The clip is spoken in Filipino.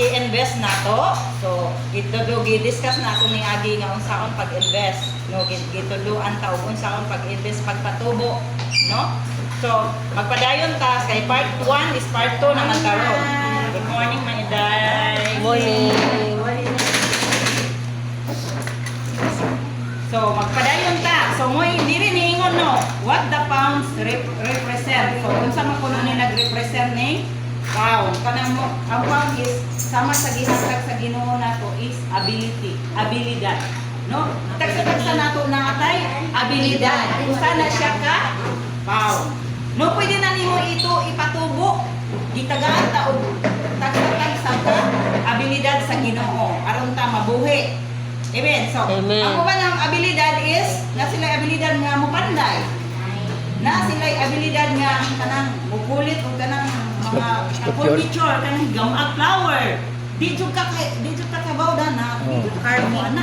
i-invest nato. So ito gi-discuss nato ning agi nga unsaon pag-invest, no? Gituluan ta og unsaon pag-invest pagpatubo, no? So magpadayon ta kay part 1 is part 2 naman karon. Good morning, my day. Morning. So magpadayon ta. So mo diri niingon no, what the pounds represent. So unsa man kuno ni nag-represent ni pound. Kanang mo ang pound is sama sa gihatag sa Ginoo nato is ability, abilidad. No? Tagsa nato na atay abilidad. Usa na siya ka pound. No pwede na nimo ito ipatubo. Gitagaan ta og tagsa ka abilidad sa Ginoo aron ta mabuhi. Amen. So, Amen. ang uban ng abilidad is na sila abilidad nga mopanday. Na sila abilidad nga kanang mukulit o kanang mga furniture kanang gamag flower. Di jud ka kabaw na, di jud ka mo ana.